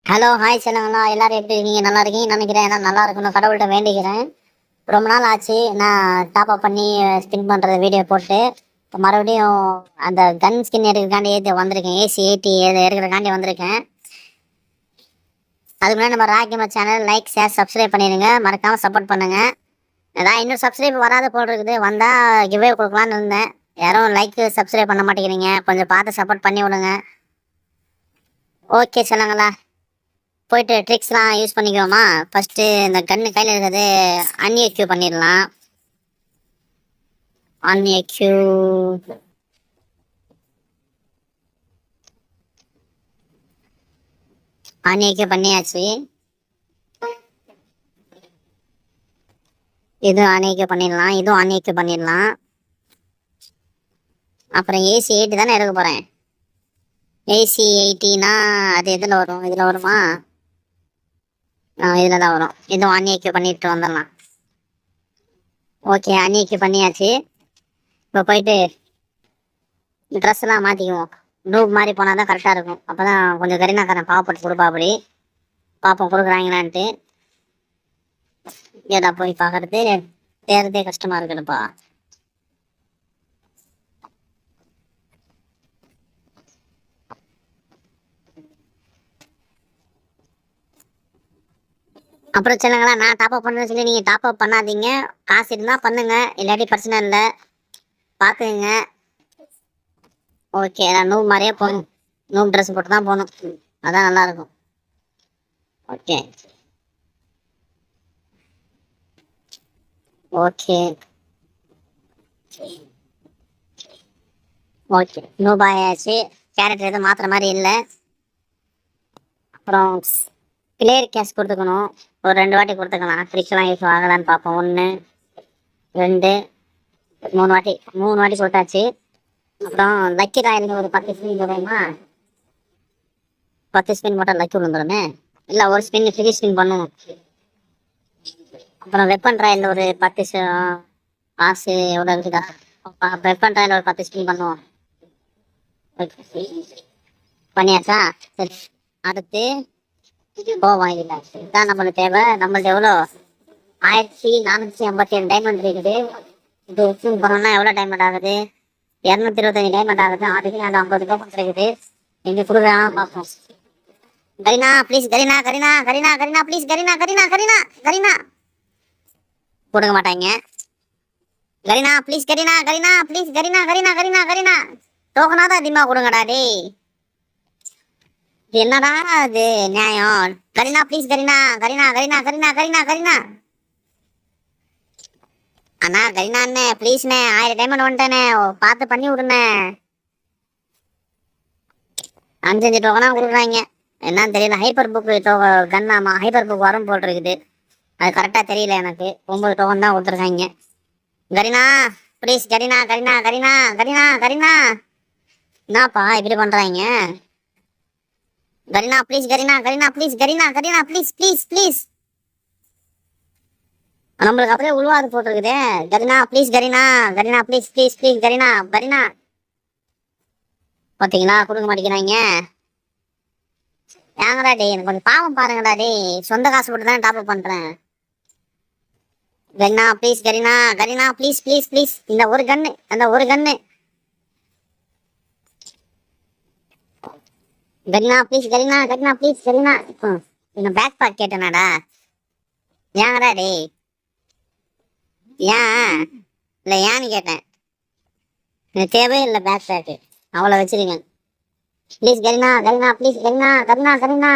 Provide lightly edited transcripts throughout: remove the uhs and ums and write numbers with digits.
Hello, hi சொல்லுங்களா. எல்லாரும் எப்படி இருக்கீங்க? நல்லா இருக்கீங்கன்னு நினைக்கிறேன். நான் நல்லா இருக்கணும், கடவுள்கிட்ட வேண்டிக்கிறேன். ரொம்ப நாள் ஆச்சு நான் டாப் அப் பண்ணி ஸ்பின் பண்ணுறது வீடியோ போட்டு. இப்போ மறுபடியும் அந்த கன் ஸ்கின் எடுக்கிறக்காண்டி வந்திருக்கேன். AC-80 எடுக்கிறக்காண்டி வந்திருக்கேன். அதுக்கு முன்னாடி நம்ம ராக்கிம சேனல் லைக், ஷேர், சப்ஸ்கிரைப் பண்ணிடுங்க. மறக்காமல் சப்போர்ட் பண்ணுங்கள். அதான் இன்னும் சப்ஸ்கிரைப் வராத போல் இருக்குது. வந்தால் கிவ்வே கொடுக்கலான்னு இருந்தேன். யாரும் லைக் சப்ஸ்கிரைப் பண்ண மாட்டேங்கிறீங்க. கொஞ்சம் பார்த்து சப்போர்ட் பண்ணி விடுங்க. ஓகே சொல்லுங்களா. போயிட்டு ட்ரிக்ஸ்லாம் யூஸ் பண்ணிக்குவோமா. ஃபஸ்ட்டு இந்த கன்று கையில் இருக்கிறது அன்எக்யூ பண்ணிடலாம். அன்எக்யூ பண்ணியாச்சு. இதுவும் அன்எக்யூ பண்ணிடலாம், இதுவும் அன்எக்யூ பண்ணிடலாம். அப்புறம் AC-80 தானே எடுக்க போகிறேன். AC-80னா அது எதில் வரும்? இதில் வருமா? இதில் தான் வரும். இதுவும் அன்எக்யூ பண்ணிட்டு வந்துடலாம். ஓகே, அன்எக்யூ பண்ணியாச்சு. இப்போ போயிட்டு ட்ரெஸ்லாம் மாற்றிக்குவோம். நூப் மாதிரி போனால் தான் கரெக்டாக இருக்கும். அப்போ தான் கொஞ்சம் கரினாக்காரன் பாவப்பட்டு கொடுப்பா. அப்படி பார்ப்போம் கொடுக்குறாங்களான்ட்டு. ஏதா போய் பார்க்கறது தேர்றதே கஷ்டமாக இருக்குதுப்பா. அப்புறம் சொல்லுங்களா, நான் டாப் அப் பண்ணுறேன்னு சொல்லி நீங்கள் டாப் அப் பண்ணாதீங்க. காசு இருந்தால் பண்ணுங்க, இல்லாட்டி பிரச்சனை இல்லை, பார்த்துங்க. ஓகே, நான் நூப் மாதிரியே போகணும். நூப் ட்ரெஸ் போட்டு தான் போகணும். அதான் நல்லாயிருக்கும். ஓகே ஓகே ஓகே நூப் ஆயாச்சு. கேரக்டர் எதுவும் மாற்றுற மாதிரி இல்லை. அப்புறம் பிளேயர் கேஷ் கொடுத்துக்கணும். ஒரு 2 வாட்டி கொடுத்துக்கலாம். ட்ரிக்ஸ்லாம் யூஸ் ஆகலான்னு பார்ப்போம். 1 2 3 வாட்டி கொடுத்தாச்சு. அப்புறம் லக்கி ராயில் ஒரு 10 ஸ்பின் போடுவோமா. 10 ஸ்பின் போட்டால் லக்கி விழுந்துருமே. இல்லை, ஒரு ஸ்பின் ஃப்ரீ ஸ்பின் பண்ணுவோம். அப்புறம் வெப்பன் ராயில் ஒரு 10 காசு எவ்வளோ இருக்குதா. வெப்பன் ராயில் ஒரு 10 ஸ்பின் பண்ணுவோம். பண்ணியாச்சா? சரி, அடுத்து போவோம். இல்லை, இதுதான் நம்மளுக்கு தேவை. நம்மளுக்கு எவ்வளோ 1487 டைமண்ட் இருக்குது. இது ஸ்பின் பண்ணோம்னா எவ்வளோ டைமண்ட் ஆகுது? 225 டைமண்ட் ஆகுது. அதுக்கு நாங்கள் 50 ரூபா கொடுத்துருக்குது. எங்கே கொடுக்குறாங்க பார்ப்போம். Kareena please, Garena Garena Garena Garena please, Garena Garena Garena Kareena கொடுக்க மாட்டாங்க. Kareena please, Garena Garena please, Garena Garena Garena Kareena டோக்கனா தான் அதிகமாக கொடுங்கடா டே. இது என்னடா அது நியாயம்? Kareena please, Garena Garena Garena Garena Garena Kareena அண்ணா, கரீனா அண்ணே ப்ளீஸ்ண்ணே, 1000 டைமண்ட் வந்துட்டேண்ணே, பார்த்து பண்ணி விடுண்ணே. 5 டோக்கனா கொடுக்குறாங்க. என்னன்னு தெரியல. ஹைப்பர் புக் கன்னாமா ஹைப்பர் புக் வரும் போல் இருக்குது. அது கரெக்டாக தெரியல எனக்கு. 9 டோக்கன் தான் கொடுத்துருக்காங்க. Garena please, Garena Garena Garena Garena Garena என்னப்பா இப்படி பண்ணுறாங்க? Garena please, Garena Garena please, Garena Garena please please please. நம்மளுக்கு அப்படியே உருவாது போட்டிருக்குதே. Garena please, Garena Garena please please please, Garena Garena. பார்த்தீங்களா, கொடுக்க மாட்டேங்கிறாங்க. ஏங்கடா டே, எனக்கு கொஞ்சம் பாவம் பாருங்கடா டே. சொந்த காசு போட்டு தான் டாப் அப் பண்ணுறேன். Garena please, Garena Garena please please please. இந்த ஒரு கன்னு, அந்த ஒரு gun. Garena please, Garena Garena please, Garena. இந்த பேக் பேக் கேட்டேனாடா. ஏங்கடா டே, ஏன் இல்லை, ஏன்னு கேட்டேன். எனக்கு தேவையே இல்லை பேக் பேக்கு, அவ்வளோ வச்சிருங்க. Please Garena Garena please, Garena Garena Kareena.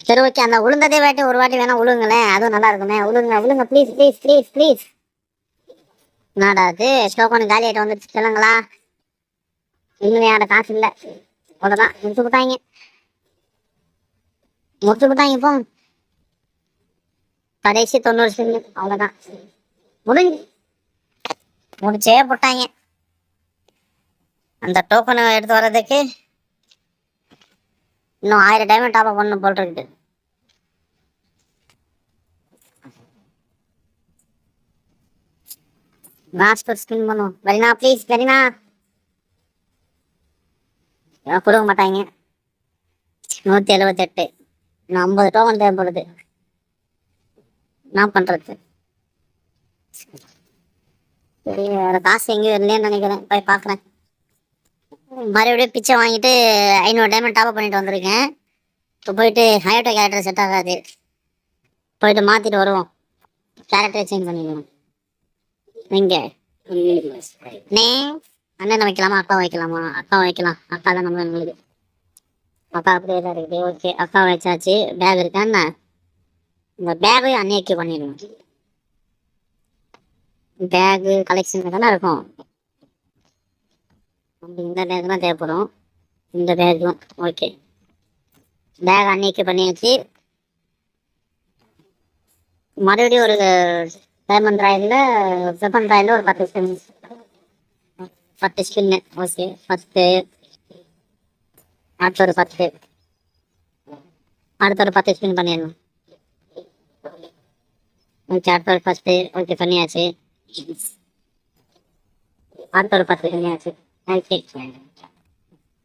சரி ஓகே, அந்த உளுந்ததே வாட்டி ஒரு வாட்டி வேணா உழுங்களேன், அதுவும் நல்லா இருக்குமே. உழுங்க உழுங்க ப்ளீஸ் ப்ளீஸ் ப்ளீஸ் ப்ளீஸ். என்னடா அது, ஸ்டோக்கன் காலி ஆகிட்டு வந்துடுச்சு சொல்லுங்களா. இன்னும் யாரோட காசு இல்லை, அவ்வளோதான். முடிச்சு விட்டாங்க இப்போ. கடைசி 90 ஸ்பின், அவ்வளோதான். முடிச்சே போட்டாங்க. அந்த டோக்கனை எடுத்து வர்றதுக்கு இன்னும் 1000 டைமண்ட் டாப் அப் பண்ணணும் போல் இருக்குது. மாஸ்டர் ஸ்பின் பண்ணுவோம். கரீனா ப்ளீஸ், கரீனா. கொடுக்க மாட்டாங்க. 178. இன்னும் 50 டோக்கன் தேவைப்படுது. என்ன பண்றது? சரி, வேற காசு எங்கேயும் இல்லைன்னு நினைக்கிறேன். போய் பார்க்குறேன். மறுபடியும் பிச்சை வாங்கிட்டு 500 டைமண்ட் டாப் பண்ணிட்டு வந்திருக்கேன். இப்போ போயிட்டு ஹயோட்டோ கேரக்டர் செட் ஆகாது, போயிட்டு மாற்றிட்டு வருவோம். கேரக்டரை சேஞ்ச் பண்ணிக்கணும். நீங்கள் நே அண்ணனை வைக்கலாமா அக்கா வைக்கலாமா? அக்கா வைக்கலாம். அக்கா தான் நம்ம எங்களுக்கு. அக்கா அப்படியே தான் இருக்குது. ஓகே, அக்கா வச்சாச்சு. பேக் இருக்கான்னு இந்த பேக்கையும் அன்னைக்கு பண்ணிடணும். பேகு கலெக்ஷன் தானே இருக்கும். நமக்கு இந்த பேக் தான் தேவைப்படும். இந்த பேக்கும் ஓகே. பேக் அன்னைக்கு பண்ணியாச்சு. மறுபடியும் ஒரு டைமண்ட் ராயில் வெப்பன் ராயில் ஒரு 10 ஸ்பின். 10 spin okay. 10 அடுத்த ஒரு 10 அடுத்த ஒரு 10 ஸ்பின் பண்ணிடணும். ஓகே, அடுத்த ஒரு 10 ஓகே பண்ணியாச்சு. அடுத்த ஒரு 10 பண்ணியாச்சு. ஓகே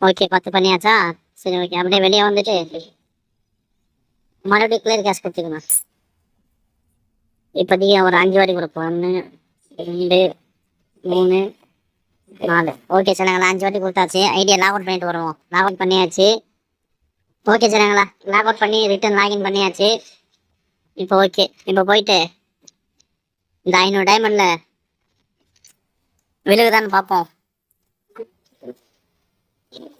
ஓகே 10 பண்ணியாச்சா? சரி ஓகே, அப்படியே வெளியே வந்துட்டு மறுபடியும் கிளியர் கேஷ் கொடுத்துக்கணும். இப்போதைக்கு ஒரு 5 வாட்டி கொடுப்போம். 1 2 3 4 ஓகே சரிங்களா. 5 வாட்டி கொடுத்தாச்சு. ஐடியா லாக் அவுட் பண்ணிட்டு வருவோம். லாக் அவுட் பண்ணியாச்சு. ஓகே சரிங்களா, லாக் அவுட் பண்ணி ரிட்டர்ன் லாகின் பண்ணியாச்சு. இப்போ ஓகே, இப்போ போயிட்டு இந்த 500 டைமண்ட்ல விழுகுதான்னு பார்ப்போம்.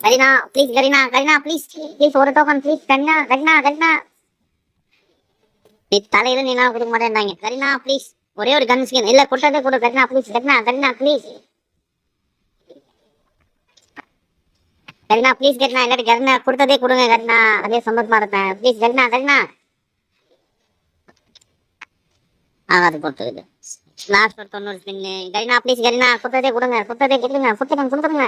Kareena please, Garena Garena please please ஒரு token please. Garena Garena Kareena நீ தலையில நீ நான் கொடுக்க மாட்டேன்டாங்க. கரீனா ப்ளீஸ் ஒரே ஒரு கன் ஸ்கின் இல்லை கொடுத்ததே கொடு. Kareena please, Garena Garena please, Kareena please, Kareena இல்லாட்டி கரீனா கொடுத்ததே கொடுங்க. கரீனா அதே சந்தோஷமா இருப்பேன். ப்ளீஸ் கரீனா கரீனா ஆகாது கொடுத்தது. லாஸ்ட் ஒரு 90 ஸ்பின்னு. கரீனா ப்ளீஸ், கரீனா கொடுத்ததே கொடுங்க. கொடுத்ததே கொடுங்க. கொடுத்துருங்க.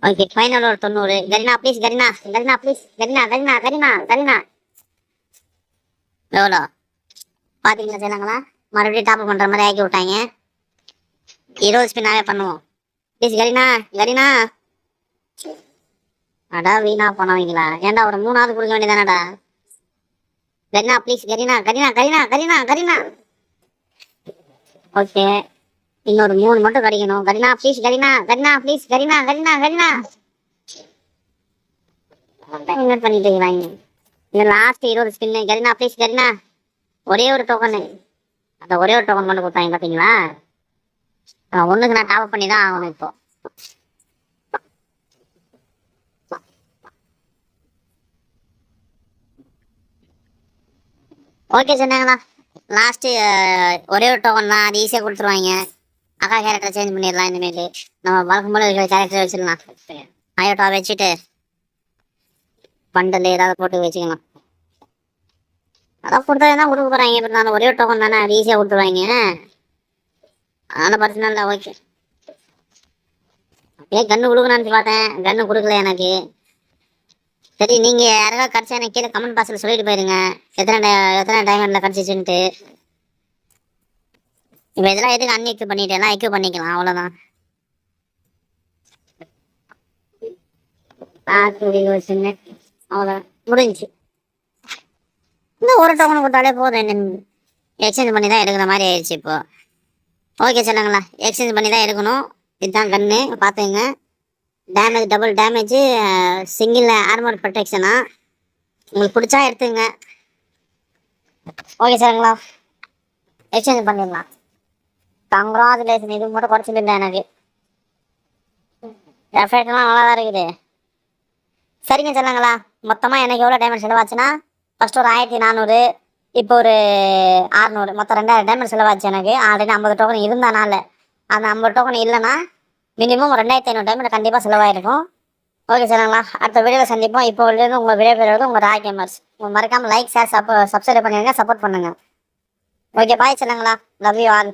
ஓகே ஃபைனல் ஒரு 90. Kareena please, Garena Garena please, Garena Garena Garena Kareena எவ்வளோ பார்த்தீங்களா செய்யலாங்களா? மறுபடியும் டாப் பண்ணுற மாதிரி ஆக்கி விட்டாங்க. 20 ஸ்பின்னாவே பண்ணுவோம். Please Garena Kareena. அடா வீணா போனவங்களா? ஏன்டா ஒரு 3ஆவது கொடுக்க வேண்டியதானடா? Kareena please, Garena Garena Garena Garena Kareena okay, இன்னொரு 3 மட்டும் கிடைக்கணும். Kareena please, Garena Garena please, Garena Garena Kareena invert பண்ணிட்டு இருக்கிறாங்க. இந்த last 20 spin. Kareena please, Kareena ஒரே ஒரு டோக்கனு. அந்த ஒரே ஒரு டோக்கன் மட்டும் கொடுத்தாங்க பார்த்தீங்களா? ஒன்றுக்கு நான் டாப் பண்ணி தான் ஆகணும் இப்போ. ஓகே சொன்னாங்களா, லாஸ்ட்டு ஒரே ஒரு டோக்கன் தான், அது ஈஸியாக கொடுத்துருவாங்க. அக்கா கேரக்டர் சேஞ்ச் பண்ணிடலாம். இனிமேல் நம்ம வழக்கம் போல இருக்கிற கேரக்டர் வச்சிடலாம். அயோட்டா வச்சுட்டு பண்டல் ஏதாவது போட்டு வச்சுக்கலாம். அதான் கொடுத்தா தான் கொடுக்க போகிறாங்க. இப்போ நான் ஒரே ஒரு டோக்கன் தானே, அது ஈஸியாக கொடுத்துருவாங்க. அதனால் பிரச்சனை இல்லை. ஓகே, ஏன் கன்று கொடுக்கணும்னு பார்த்தேன், கன்று கொடுக்கல எனக்கு. சரி, நீங்கள் யாராவது கிடச்சா எனக்கு கீழே கமெண்ட் பாக்ஸில் சொல்லிட்டு போயிருங்க எத்தனை டைமண்டில் கிடச்சிச்சுன்ட்டு. இப்போ இதெல்லாம் எதுக்கு அன்எக்யூ பண்ணிட்டேன்னா எக்யூ பண்ணிக்கலாம், அவ்வளோதான். அவ்வளோதான் முடிஞ்சிச்சு. இன்னும் ஒரு டோக்கன் கொடுத்தாலே போதும். எக்ஸ்சேஞ்ச் பண்ணி தான் எடுக்கிற மாதிரி ஆயிடுச்சு இப்போ. ஓகே சொல்லுங்களா, எக்ஸ்சேஞ்ச் பண்ணி தான் எடுக்கணும். இதுதான் கன்று பார்த்துங்க. Damage double damage, single armour ப்ரொடெக்ஷனா. உங்களுக்கு பிடிச்சா எடுத்துங்க. ஓகே சரிங்களா, எக்ஸ்சேஞ்ச் பண்ணிடலாம். கங்க்ராச்சுலேஷன், இது மட்டும் குறைச்சிட்டு எனக்கு. எஃபெக்ட்லாம் நல்லா தான் இருக்குது. சரிங்க சொல்லுங்களா, மொத்தமாக எனக்கு எவ்வளோ டைமண்ட் செலவாச்சுன்னா, ஃபஸ்ட்டு ஒரு 1400, இப்போ ஒரு 600, மொத்தம் 2000 டைமண்ட் செலவாச்சு எனக்கு. ஆல்ரெடி 50 டோக்கன் இருந்தனால. அந்த 50 டோக்கன் இல்லைன்னா மினிமம் 2500 டைமண்ட் கண்டிப்பாக செலவாயிருக்கும். ஓகே சரிங்களா, அடுத்த வீடியோவில் சந்திப்போம். இப்போ உள்ளது உங்கள் வீடியோ பெறுவது உங்கள் ராய் கேமர்ஸ். உங்கள் மறக்காமல் லைக் ஷேர் சப்ஸ்கிரைப் பண்ணிடுங்க, சப்போர்ட் பண்ணுங்கள். ஓகே பாய் சொல்லுங்களா, லவ் யூ ஆல்.